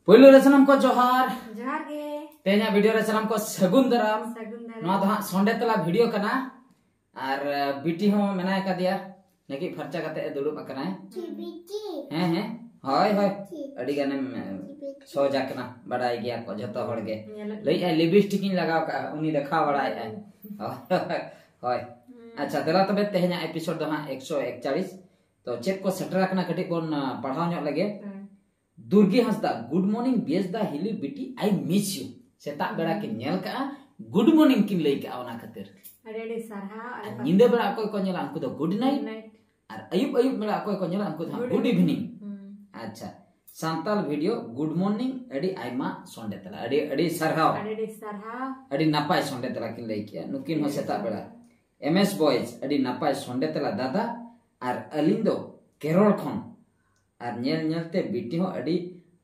पहिलो रे सनम को जोहार जोहार गे तेना वीडियो रे सनम को सगुन दराम नोआ दो हां संडे तला वीडियो कना और बीटी हो मेना का दिया नकी फरचा कते दुड़ुब अकनाय बीटी हैं हाय हाय अडी गाने सो जाकना बड़ाई गया को जतो हड़ गे लई लिपस्टिक इन लगाव का उनी देखा बड़ाई है हाय अच्छा दला तबे तेहना एपिसोड दो हां 141 तो चेक को सेटर रखना कटी कोन पढ़ाव ᱧᱚᱜ लगे दुर्गी हंसदा गुड मॉर्निंग बेसदा हिली बेटी आई मिस यू सेता बेड़ा के नेल का गुड मॉर्निंग किन लई का ओना खातिर अरे सारा निंदे बेड़ा कोई को नेला अंकु दो गुड नाइट और अयुब अयुब बेड़ा कोई को नेला अंकु दो गुड इवनिंग अच्छा सांताल वीडियो गुड मॉर्निंग अडी आइमा संडे तला अडी सरहाव अडी नापाय संडे तला किन लई किया नुकिन हो सेता बेड़ा एमएस बॉयज अडी नापाय संडे तला दादा और अलिंग दो केरल खन और नेल नेलते बेटी हो अडी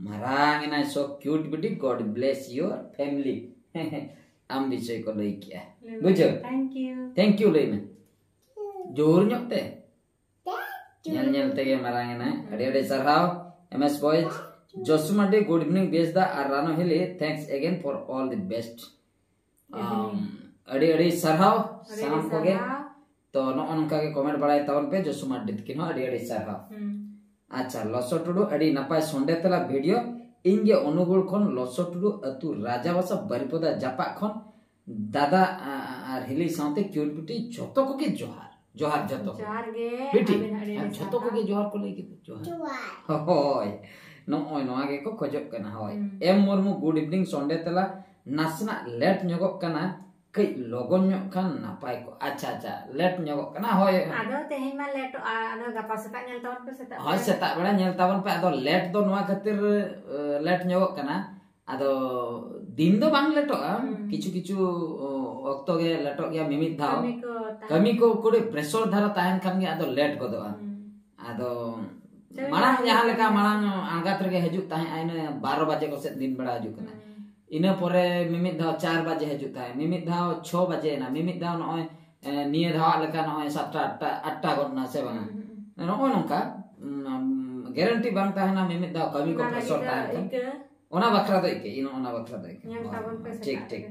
मरांग ना सो क्यूट बेटी गॉड ब्लेस योर फैमिली आम विषय को लई किया बुझो थैंक यू लई में जोर ᱧᱚᱜते नेल नेलते के मरांग ना अडी अडी सरहाव एमएस बॉयज जोसुमाडी गुड इवनिंग बेसदा और रानो हिली thanks again for all the best अडी अडी सरहाव साम कोगे तो नोनका के कमेंट बड़ाय तवन पे जोसुमाडी किन हो अडी अडी सरहाव अच्छा लसटुडू अडी नपाय संडे तला वीडियो इंगे अनुगुल खन लसटुडू अतु राजावासा बरिपदा जापा खन दादा और हिली साथे क्यूट बिटी जतो को के जोहार जोहार जतो जोहार गे बिटी जतो को के जोहार को लई के जोहार होय नोय नोआ के को खोजक कना होय एम मुर्मू गुड इवनिंग संडे तला नासना लेट ᱧᱚᱜᱚᱜ कना कई लोगन ᱧᱚᱜ खान नापाय को अच्छा लेट ᱧᱚᱜᱚᱜ कना होय आदो तेहें मा लेट आदो गपा सेता नेल तावन पे सेता हाय सेता बेड़ा नेल तावन पे आदो लेट दो नोआ खातिर लेट ᱧᱚᱜᱚᱜ कना आदो दिन दो बांग लेटोआ किछु किछु ऑक्तो गे लेटो गया मिमित धाव कमी को कोडे प्रेशर धारा ताहन खान गे आदो लेट गोदोआ आदो मारांग जहां लेका मारांग आंगात रे हजु ताहे आइने 12 बजे को से दिन बेड़ा हजु कना इना परे मिमित धाव 4 बजे हजु ताहे मिमित धाव 6 बजे ना मिमित धाव नय निये धाव लेका नय 7 8 गना से बना नय नोका गारंटी बांग ताहना मिमित धाव कमी को प्रेशर ताहे ओना बखरा दे के इन ओना बखरा दे के ठीक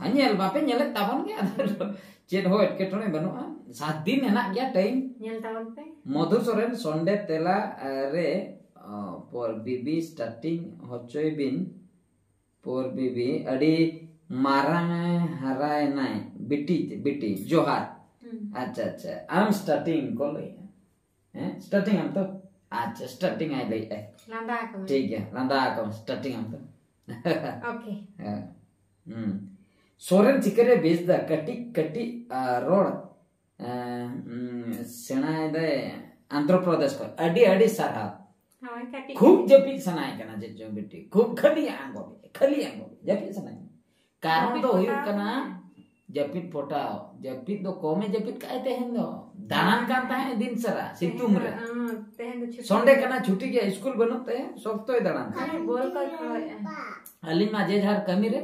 हनेल बापे नेल तावन के अदर चेट हो एटकेटोने बनुआ 7 दिन हेना गया टाइम नेल तावन पे मधु सोरेन संडे तेला रे पर बीबी स्टार्टिंग होचोय बिन पर बीबी अडी मारांग हराय नाय बिटी जोहार अच्छा आई एम स्टार्टिंग को ले हैं स्टार्टिंग हम तो अच्छा स्टार्टिंग आई ले लंदा को ठीक है लंदा को स्टार्टिंग हम तो ओके सोरेन चिकरे बेच दा कटी रोड सेनाय दे आंध्र प्रदेश को अडी सारा खूब जपी सनाय कना जे बेटी खूब खाली आंगो जपी सनाय कारण तो हुई कना जपित पोटाओ जपित दो कोमे जपित काय तेहन दो दानान कांता है दिन सरा सितुम रे संडे कना छुट्टी के स्कूल बनते सोक्तोय दानान अरे बोल को अली मा जे झार कमी रे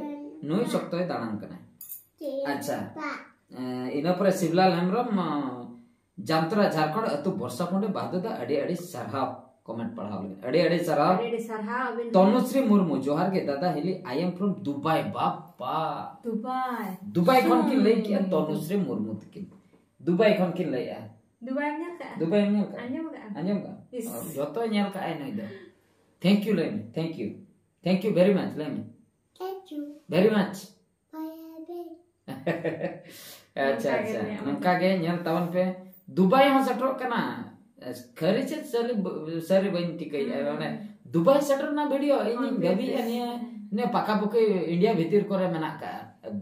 नोई सोक्तोय दानान कना अच्छा इना पर शिवलाल हेमरम जामतरा झारखंड अतु वर्षा कोंडे बाददा अडी सरहाव कमेंट पढ़ाव अडी सरहाव तनुश्री मुर्मू जोहार के दादा हिली आई एम फ्रॉम दुबई बापा दुबई खन किन लई किया तनुश्री मुर्मू किन दुबई खन किन लई आ दुबई में अंजम का जतो नेल का आई नई दो थैंक यू लेमी थैंक यू वेरी मच लेमी थैंक यू वेरी मच अच्छा नंका गे नेल तावन पे दुबई हो सटरो कना खरी से सरी बन टिकई माने दुबई सटर ना वीडियो इन गबी ने पाका पुके इंडिया भीतर करे मेना का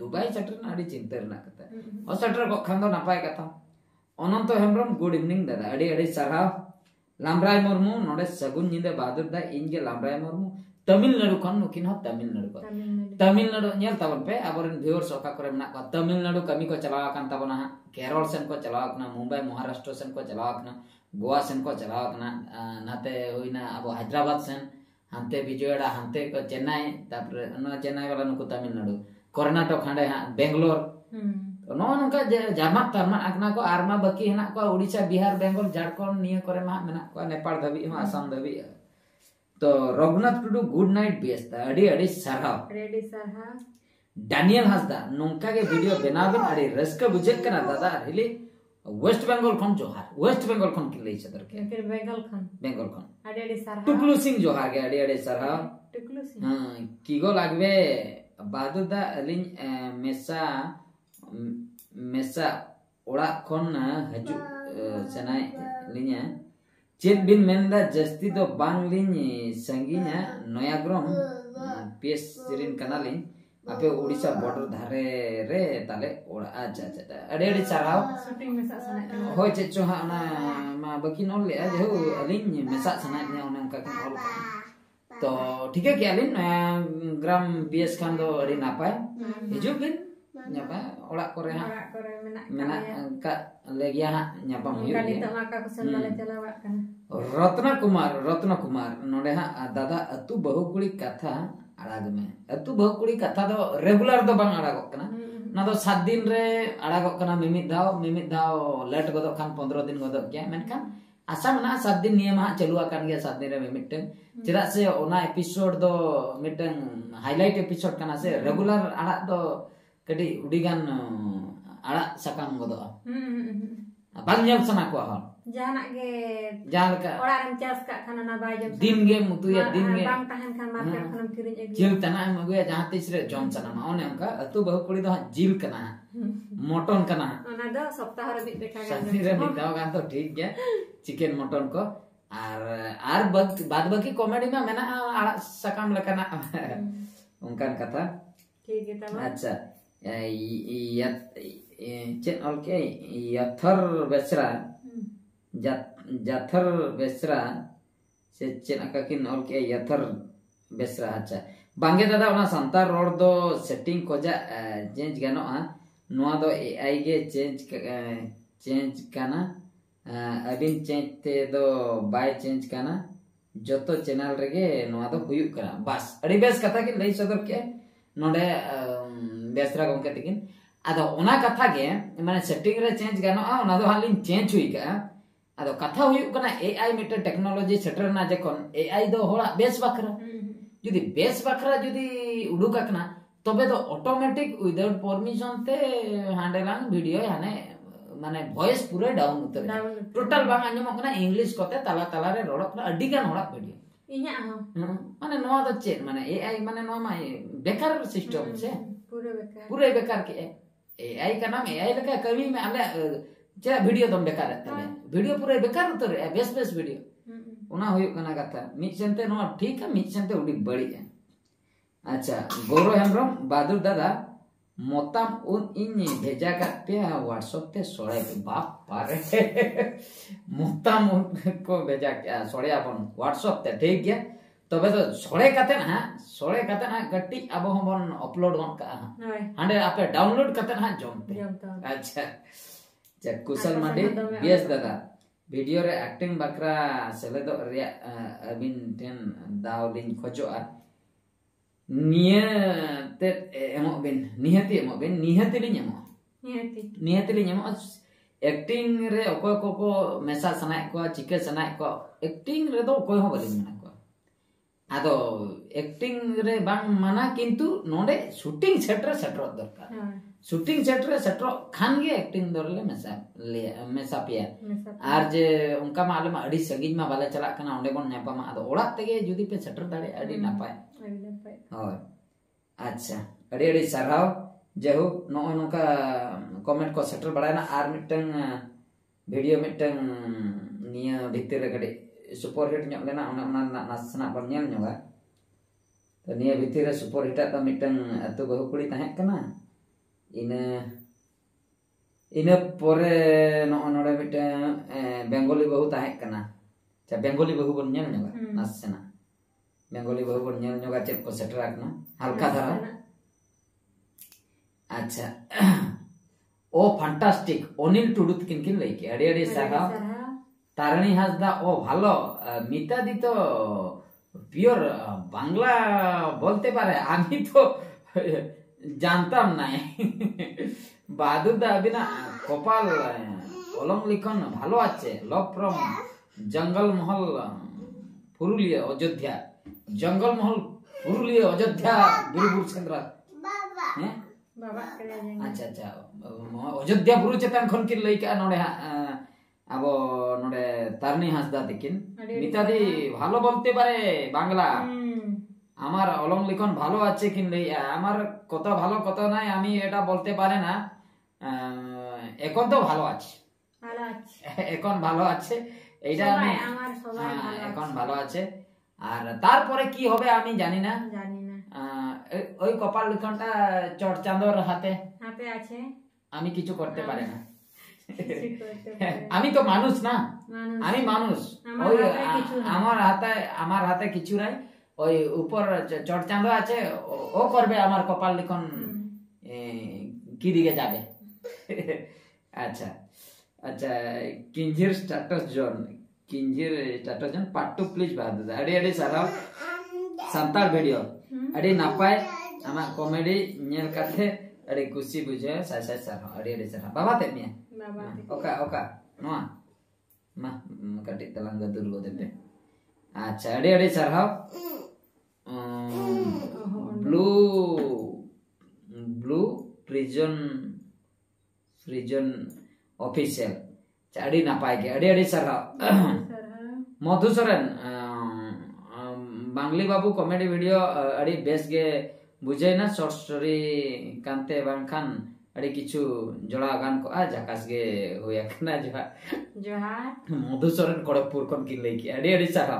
दुबई सटर ना अडी चिंता ना कता ओ सटर को खान दो नापाय कथा अनंत हेमब्रम गुड इवनिंग दादा अडी सरहाव लामराय मुर्मू नोडे सगुन निंदे बहादुर दा इनगे लामराय मुर्मू तमिलनाडु खन नुकिन हो तमिलनाडु नेल तावन पे अबरन व्यूअर्स ओका करे मेना को तमिलनाडु कमी को चलावा कान ताबना केरल सेन को चलावा कना मुंबई महाराष्ट्र सेन को चलावा कना गोवा सेन को चलावा कना नाते होइना अब हैदराबाद सेन हांते विजयवाड़ा हांते को चेन्नई तापर न चेन्नई वाला नुको तमिलनाडु कर्नाटक हांडे बेंगलोर नो नका जामा तरमा अकना को आरमा बाकी हेना को ओडिशा बिहार बेंगल झारखंड निया करे मा मेना को नेपाल धबी आसाम धबी तो रघुनाथ टुडू गुड नाइट बेस्ता अड़ी अड़ी सरहाव डैनियल हासदा नोंका के वीडियो बनाबिन अड़ी रस्का बुझे कना दादा रिली वेस्ट बंगाल खन जोहार वेस्ट बंगाल खन के लई सदर के फिर बेंगल खन अड़ी सरहाव टुकलू सिंह जोहार के अड़ी सरहाव टुकलू सिंह हां कीगो लागबे बादुदा अलिन मेसा ओड़ा खन हजु सनाय लिnya चेत बिन मेंदा जस्ती तो बांग लिन संगीना नयाग्रम पीएस सिरिन कनालिन आपे ओडिसा बॉर्डर धारे रे ताले ओड़ा अच्छा अड़े अड़े चराव शूटिंग मेसा सनाय होय चेचो हा ना मा बकिन ऑल ले जेहु अलिन मेसा सनाय ने ओने उनका किन ऑल तो ठीक है क्या अलिन ग्राम पीएस खान दो अड़ी नापाय हिजु बिन nyapa orak kore mena ka legia nyapa huyu Ratna Kumar नोडे हा दादा अतु बहुकुड़ी कथा आड़ाग में अतु बहुकुड़ी कथा दो रेगुलर दो बांग आड़ागो कना ना दो 7 दिन रे आड़ागो कना मिमित दाव लेट गदो खान 15 दिन गदो क्या मेनखान आशा मना 7 दिन नियम हा चलु आकान गया 7 दिन रे मिमिट चेदा से ओना एपिसोड दो मिटन हाईलाइट एपिसोड कना से रेगुलर आड़ा दो कडी उडीगान आड़ा सकाम गदो बांग नेल सना को हल जाना गे ओड़ा रम चास का खाना ना बाय जम दिन गे मुतुया दिन गे बांग तहन खान मार्केट खनम किरिन एक जिल तना मगुया जहां तिस रे जम सना मा ओने उनका अतु बहु कुड़ी दो जिल कना मटन कना ओना दो सप्ताह रे बिट बेटा सनी रे मिदाव गान तो ठीक है चिकन मटन को आर बाद बाकी कॉमेडी में मेना आड़ा सकाम लकना उनकान कथा ठीक है तब अच्छा चेन ऑल के यथर बेसरा जाथर बेसरा से चेन अकाकिन ऑल के यथर बेसरा अच्छा बांगे दादा ओना संतार रोड दो सेटिंग कोजा चेंज गानो आ नोआ दो एआई के चेंज काना अबिन चेंज ते दो बाय चेंज काना जोतो चैनल रेगे नोआ दो हुयु करा बस अड़ी बेस कथा के लई सदर के नोडे बेसरा गमके तकिन आदो ओना कथा के माने सेटिंग रे चेंज गानो आ ओना दो हालिन चेंज हुई का आदो कथा हुई कना एआई मिटे टेक्नोलॉजी सेटर ना जेकोन एआई दो होड़ा बेस बखरा जुदी बेस बखरा जुदी उडुका कना तबे दो ऑटोमेटिक विदाउट परमिशन ते हैंडलांग वीडियो याने माने वॉइस पूरा डाउन उतर टोटल बांग आंजम कना इंग्लिश कोते ताला ताला रे रोड कना अड्डी गान होड़ा वीडियो इन्या माने नोआ दो चेन माने एआई माने नोआ मा बेकार सिस्टम से पूरे बेकार के एआई का नाम एआई लगा कभी में आले चेरा वीडियो दम बेकार तले वीडियो पूरे बेकार उतर बेस वीडियो ओना होय कना कथा मिट सेंते नो ठीक है मिट सेंते उडी बड़ी है अच्छा गौरव हेमब्रम बादुर दादा मोताम उन इन भेजा करते व्हाट्सएप ते सोड़े बाप पारे मोताम को भेजा सोड़े अपन व्हाट्सएप ते ठीक है तबे तो सोड़े कते ना गट्टी अब हमन अपलोड वन का हांडे आपे डाउनलोड कते ना जमते अच्छा कुशल मांडी बीएस दादा वीडियो रे एक्टिंग बकरा सेलेदो रे अबिन टेन दावलिन खोजोआ नियते निहती लिन एक्टिंग रे ओको को मेसा सनाय को चिके सनाय को एक्टिंग रे दो कोई हो बलिन मना को आदो एक्टिंग रे बांग माना किंतु नोडे शूटिंग सेट रे सेटर दरकार शूटिंग सेट रे सेटर खान गे एक्टिंग दरले मेसा पिया आर जे उनका मालूम अड़ी संगीज मा बाले चला कना ओंडे बन नेपा मा आदो ओड़ा तेगे जुदी पे सेटर दाड़े अड़ी नापाय होय अच्छा अड़ी सरहाव जेहु नो नोका कमेंट को सेटर बड़ायना आर मिटन वीडियो मिटन निया भितर रे गडे सुपर हिट ᱧᱚᱜ लेना ओना नासना बन नेल ᱧᱚᱜᱟ तो निया भितर रे सुपर हिट ता मिटन अतु बहु कुड़ी ताहे कना इने पोरे नो नोडे मिटन बेंगोली बहु ताहे कना चा बेंगोली बहु बन नेल ᱧᱚᱜᱟ नासना बेंगोली बहु बन नेल ᱧᱚᱜᱟ चेक को सेटर आकना हल्का धारा अच्छा ओ फैंटास्टिक अनिल टुडू किन लैके अड़ी साहा तारणी हासदा ओ भालो मिता दी तो प्योर बांग्ला बोलते पारे आमी तो जानता नहीं बादुदा अबिना कपाल अलम लिखन भालो आछे लव फ्रॉम जंगल महल पुरुलिया अयोध्या जंगल महल पुरुलिया अयोध्या बिरबुर सेंद्रा हैं बाबा अच्छा अच्छा अयोध्या बुरु चेतन खन किन लई का नोडे अब नोडे तारनी हासदा तकिन मितादी ভালো বলতে পারে বাংলা আমার অলং লিখন ভালো আছে কিন লই আমার কত ভালো কত নাই আমি এটা বলতে পারে না এখন তো ভালো আছে এখন ভালো আছে এইটা আমি এখন ভালো আছে আর তারপরে কি হবে আমি জানি না ওই কপাল লিখনটা চটচাঁদর হাতে হাতে আছে আমি কিছু করতে পারি না আমি তো মানুষ না আমি মানুষ ওই আমার হাতে কিছু নাই ওই উপর চটচাঁদ আছে ও করবে আমার কপাল লিখন কি দিকে যাবে আচ্ছা আচ্ছা কিঞ্জির স্ট্যাটাস জন পার্ট 2 প্লিজ বাদ দে আড়ি আড়ি সারাও সান্তাল ভিডিও আড়ি নাপায় আমা কমেডি নেল কাতে আড়ি খুশি বুঝে সাই সারাও আড়ি আড়ি সারাও বাবা তে মিয়া oka noa ma katik telang gadur go tepe acha ade sarhau blue prison official adi napai ke ade sarhau madhu soren bangli babu comedy video adi best ge bujai na short story kante bangkhan अरे किछु जोड़ा गान को आ जकास गे होया कना जोहार मधुसरन खड़गपुर कोन की लई की अरे सारा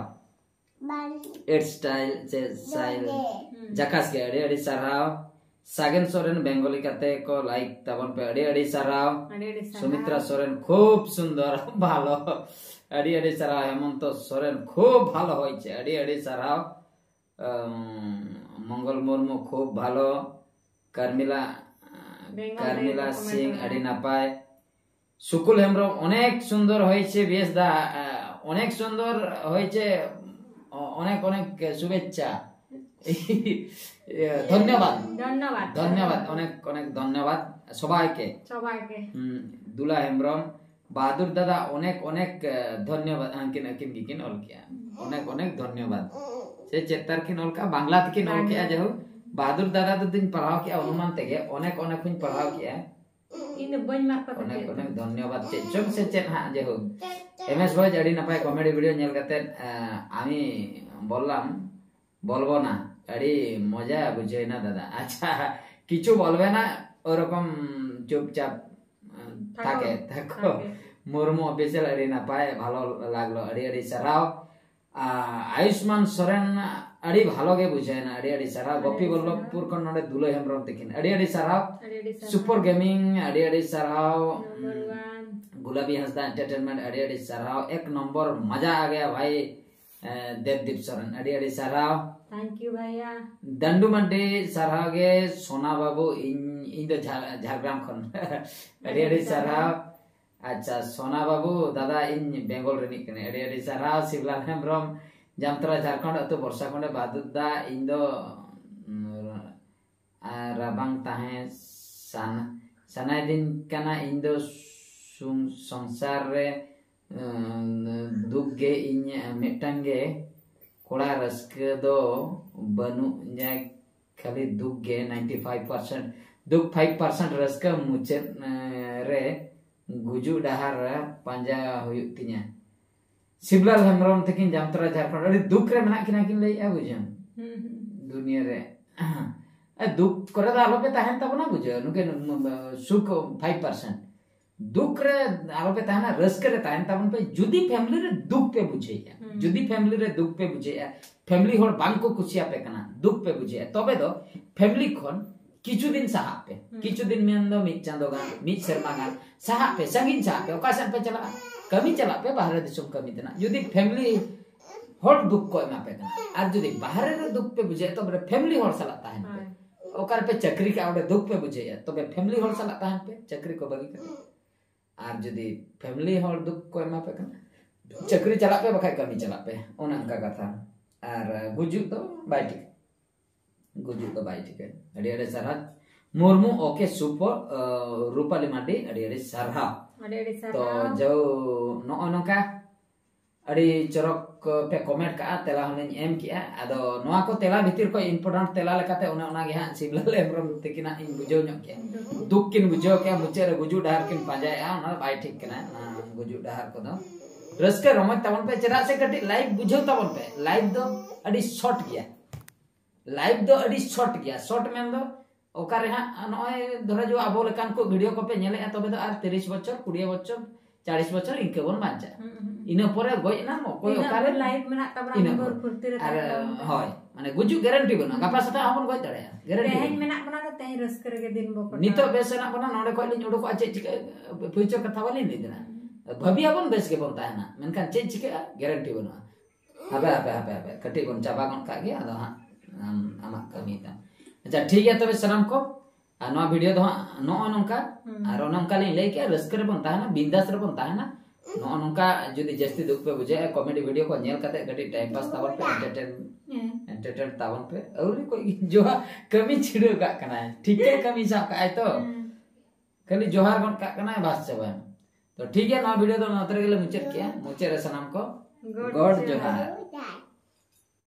एट स्टाइल से स्टाइल जकास गे अरे सारा सागन सोरेन बेंगली काते को लाइक तबन पे अरे सारा सुमित्रा सोरेन खूब सुंदर ভালো अरे सारा हेमंत सोरेन खूब ভালো হইছে अरे सारा मंगल मुर्मू खूब ভালো কার্মিলা সিং আড়ি নাপায় সুকুল হেমব্রম অনেক সুন্দর হয়েছে বেশ দা অনেক সুন্দর হয়েছে অনেক অনেক শুভেচ্ছা ধন্যবাদ ধন্যবাদ ধন্যবাদ অনেক অনেক ধন্যবাদ সবাইকে সবাইকে দুলা হেমব্রম বাহাদুর দাদা অনেক অনেক ধন্যবাদ কিন কিন কিন অলকিয়া অনেক অনেক ধন্যবাদ সে চেতার কিন অলকা বাংলা থেকে অলকিয়া যাও बहादुर दादा तो दिन पढ़ाओ किया अनुमान तेगे अनेक अनेक कुछ पढ़ाओ किया इन बन मार का अनेक अनेक धन्यवाद चेक से चेक हां जे हो एमएस बॉय जड़ी ना पाए कॉमेडी वीडियो नेल करते आमी बोललाम बोलबो ना अड़ी मजा बुझे ना दादा अच्छा किछु बोलबे ना ओरकम चुपचाप থাকে থাকো মুরমু অফিসিয়াল अड़ी ना पाए ভালো লাগলো अड़ी अड़ी सराव आयुष्मान सोरेन अड़ी भालो गे बुझे ना अड़ी सारा गोपी वल्लभपुर को नडे दुलो हेमब्रम तकिन अड़ी सारा सुपर गेमिंग अड़ी सारा गुलाबी हंसदा एंटरटेनमेंट अड़ी सारा एक नंबर मजा आ गया भाई देवदीप सोरेन अड़ी सारा थैंक यू भैया दंडू मंडी सारा गे सोना बाबू इन दो झारग्राम खन अड़ी सारा अच्छा सोना बाबू दादा इन बेंगल रेनी कने अड़ी सारा शिवलाल हेमब्रम जामतरा झारखंड अतो वर्षा खंडे बादुदा इन दो राबांग ताहे सनाय दिन कना इन दो संसार रे दुख गे इन मेटंगे कोड़ा रस्के दो बनु जाय खाली दुख गे 95% दुख 5% रस्के मुचे रे गुजु डहार पंजा हुयुक तिnya शिवलाल हेमब्रम तकिन जामतरा झारखंड अड़ी दुख रे मना किना किन लई आ बुझन दुनिया रे दुख करे दा आलो पे ताहन तबना बुझ नुके सुख 5% दुख रे आलो पे ताहना रस्क रे ताहन तबन पे जुदी फैमिली रे दुख पे बुझे जुदी फैमिली रे दुख पे बुझे फैमिली होर बांग को खुशिया पे कना दुख पे बुझे तबे दो फैमिली खन किछु दिन साहा पे किछु दिन में दो मिट चांदो गान मिट शर्मा गान साहा पे संगीन साहा पे ओकासन पे चला कमी चला पे बाहर दिसम कमी तना यदि फैमिली होर दुख को एमा पे कना आर यदि बाहर रे दुख पे बुझे तो फैमिली होर सला ताहन पे ओकर पे चक्री का ओडे दुख पे बुझे तो फैमिली होर सला ताहन पे चक्री को बगी कर आर यदि फैमिली होर दुख को एमा पे कना चक्री चला पे बखाय कमी चला पे ओना का कथा आर गुजु तो बाइटिक गुजु तो बाइटिक अड़ी अड़ी सरहा मुर्मू ओके सुपर रूपाली माटी अड़ी अड़ी सरहा तो जो नो नका अड़ी चरक पे कमेंट का तेला हने एम किया अदो नोआ को तेला भितिर को इम्पोर्टेंट तेला लेकाते उना उना गे हां सिबलाल एमरम तकिना इन बुझो ᱧᱚᱜ के दुख किन बुझो के मुचे रे गुजु डहार किन पाजाया उना बाय ठीक कना ना गुजु डहार को दो रस्के रमज तबन पे चरा से कटी लाइव बुझो तबन पे लाइव दो अड़ी शॉर्ट गया लाइव दो अड़ी शॉर्ट गया शॉर्ट में दो ओकारे हां नय धरा जो आबो लेकान को वीडियो को पे नेले तबे दो आर 30 बछर 20 बछर 40 बछर इनके बोन बांचा इना परे गयना कोई ओकारे लाइव मेना तबरा गोर फुर्ती रे होय माने गुजु गारंटी बना गापा सता हमन गय दड़या गारंटी तेहेन मेना बना तो तेहेन रस्क रे दिन बो नितो बेसना बना नोडे कोइ लिन उडको आचे चिके फ्यूचर कथा वाली नि देना भबिया बन बेस के बोन ताना मेनखान चे चिके गारंटी बना हबे कटी बन चाबा गन का गया अदो हां आमा कमी ता अच्छा ठीक है तबे सलाम को नवा वीडियो दो नो नोंका आर नोंका ले ले के रस्क रे बन ताना बिंदास रे बन ताना नो नोंका जदी जस्ती दुख पे बुझे कॉमेडी वीडियो को नेल कते गटी टाइम पास तावन पे एंटरटेन तावन पे और कोई जो कमी छिड़ो का कना ठीक है कमी सा का तो खाली जोहार गन का कना बस चबा तो ठीक है ना वीडियो तो नतरे गेले मुचेत किया मुचे रे सनाम को गॉड जोहार